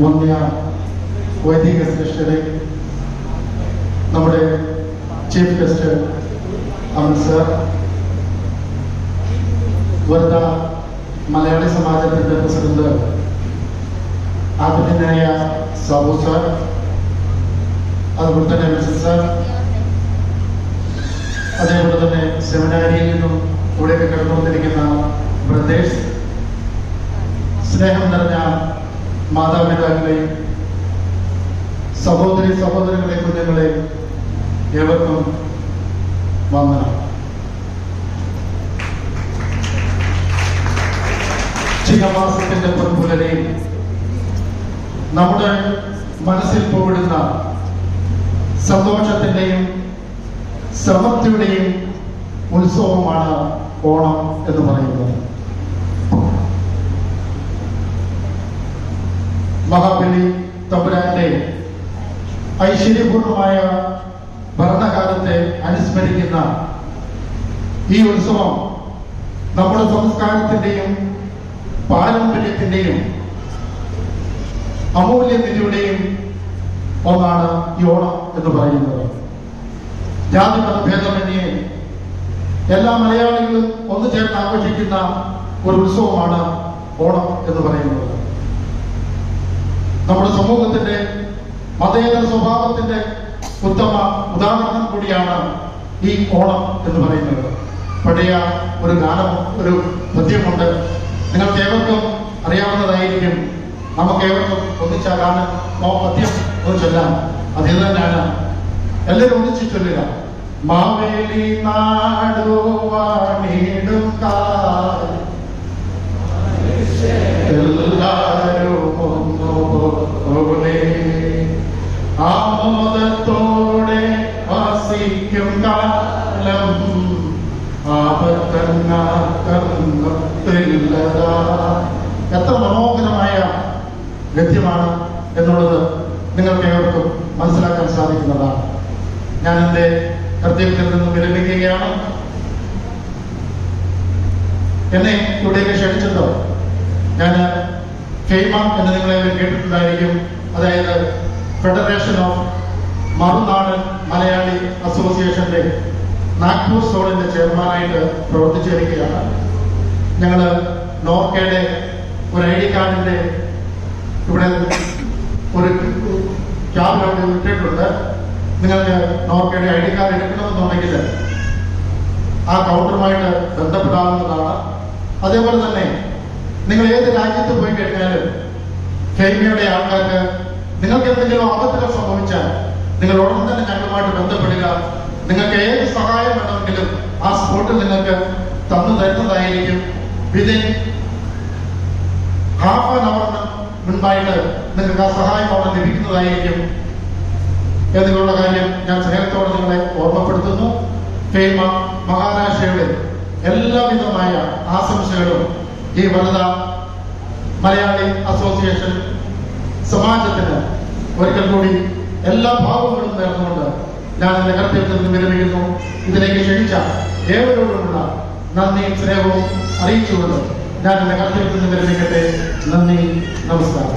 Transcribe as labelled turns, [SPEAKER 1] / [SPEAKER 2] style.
[SPEAKER 1] വന്യ വൈദിക ശ്രേഷ്ഠരെ, നമ്മുടെ ചീഫ് ഗസ്റ്റ് അമിത് സർ, വനിത മലയാളി സമാജത്തിന്റെ പ്രസിഡന്റ് ആദരണീയനായ സാബു സർ, അതുപോലെ തന്നെ മിസ്റ്റർ സർ, അതേപോലെ തന്നെ സെമിനാരിയിൽ നിന്നും ഇവിടെയൊക്കെ കടന്നു വന്നിരിക്കുന്ന ബ്രദേഴ്സ്, സ്നേഹം നിറഞ്ഞ മാതാപിതാക്കളെയും സഹോദരങ്ങളെ, കുഞ്ഞുങ്ങളെ, ഏവർക്കും വന്ദനം. ചിങ്ങമാസത്തിന്റെ പൊൻപുലരിയിൽ നമ്മുടെ മനസ്സിൽ പോവിടുന്ന സന്തോഷത്തിന്റെയും സമൃദ്ധിയുടെയും ഉത്സവമാണ് ഓണം എന്ന് പറയുന്നത്. മഹാബലി തമ്പുരാന്റെ ഐശ്വര്യപൂർണമായ ഭരണകാലത്തെ അനുസ്മരിക്കുന്ന ഈ ഉത്സവം നമ്മുടെ സംസ്കാരത്തിന്റെയും പാരമ്പര്യത്തിന്റെയും അമൂല്യനിധിയുടെയും ഒന്നാണ് ഈ ഓണം എന്ന് പറയുന്നത്. ജാതി മതഭേദമന്യേ എല്ലാ മലയാളികളും ഒന്നു ചേർന്ന് ആഘോഷിക്കുന്ന ഒരു ഉത്സവമാണ് ഓണം എന്ന് പറയുന്നത്. നമ്മുടെ സമൂഹത്തിന്റെ മതേതര സ്വഭാവത്തിന്റെ ഉത്തമ ഉദാഹരണം കൂടിയാണ് ഈ ഓണം എന്ന് പറയുന്നത്. പഴയ ഒരു ഗാനം, ഒരു പദ്യമുണ്ട്, നിങ്ങൾക്ക് ഏവർക്കും അറിയാവുന്നതായിരിക്കും. നമുക്ക് ഏവർക്കും ഒന്നിച്ച ഗാനം, പദ്യം ഒന്ന് ചൊല്ലാം. അതിൽ തന്നെയാണ് എല്ലാവരും ഒന്നിച്ച് ചൊല്ലുക. മാവേലി നാടുവാണിടും എല്ലാരും ഒന്നുപോലെ ആമോദത്തോടെ വസിക്കും കാലം ആപത്തന്നല്ലതാ. എത്ര മനോഹരമായ ഗദ്യമാണ് എന്നുള്ളത് നിങ്ങൾക്ക് ഏവർക്കും മനസ്സിലാക്കാൻ സാധിക്കുന്നതാണ്. ഞാൻ എൻ്റെ കർത്തവ്യത്തിൽ നിന്നും വിരമിക്കുകയാണ്. എന്നെ ഇവിടേക്ക് ക്ഷണിച്ചതോ, ഞാൻ ഫെയ്മ എന്ന് നിങ്ങളെ കേട്ടിട്ടുണ്ടായിരിക്കും. അതായത് ഫെഡറേഷൻ ഓഫ് മറുനാടൻ മലയാളി അസോസിയേഷന്റെ നാഗ്പൂർ സോണിന്റെ ചെയർമാനായിട്ട് പ്രവർത്തിച്ചു വരികയാണ്. ഞങ്ങൾ നോർക്കയുടെ ഒരു ID കാർഡിന്റെ ഇവിടെ ഒരു ക്യാബിനോട് ഇട്ടിട്ടുണ്ട്. നിങ്ങൾക്ക് നോർക്കയുടെ ID കാർഡ് എടുക്കണമെന്നുണ്ടെങ്കിൽ ആ കൗണ്ടറുമായിട്ട് ബന്ധപ്പെടാവുന്നതാണ്. അതേപോലെ തന്നെ നിങ്ങൾ ഏത് രാജ്യത്ത് പോയി കഴിഞ്ഞാലും ഫെയ്മയുടെ ആൾക്കാർക്ക് നിങ്ങൾക്ക് എന്തെങ്കിലും ആപത്തുകൾ സംഭവിച്ചാൽ നിങ്ങൾ ഉടൻ തന്നെ ഞങ്ങളുമായിട്ട് ബന്ധപ്പെടുക. നിങ്ങൾക്ക് ഏത് സഹായം വേണമെങ്കിലും ആ സ്പോട്ടിൽ നിങ്ങൾക്ക് തന്നു തരുന്നതായിരിക്കും. വിതിൻ ഹാഫ് ആൻ അവറിന് മുൻപായിട്ട് നിങ്ങൾക്ക് ആ സഹായം അവിടെ ലഭിക്കുന്നതായിരിക്കും എന്നുള്ള കാര്യം ഞാൻ സ്നേഹത്തോടെ നിങ്ങളെ ഓർമ്മപ്പെടുത്തുന്നു. ഫെയ്മ മഹാരാഷ്ട്രയുടെ എല്ലാവിധമായ ആശംസകളും ഈ വനിത മലയാളി അസോസിയേഷൻ സമാജത്തിന് ഒരിക്കൽ കൂടി എല്ലാ ഭാവങ്ങളും നേർന്നുകൊണ്ട് ഞാൻ എന്റെ കർത്തവ്യത്തിൽ നിന്ന് വിരമിക്കുന്നു. ഇതിലേക്ക് ക്ഷണിച്ച ഏവരോടുമുള്ള നന്ദിയും സ്നേഹവും അറിയിച്ചുകൊണ്ട് ഞാൻ എന്റെ കർത്തവ്യത്തിൽ നിന്ന് വിരമിക്കട്ടെ. നന്ദി, നമസ്കാരം.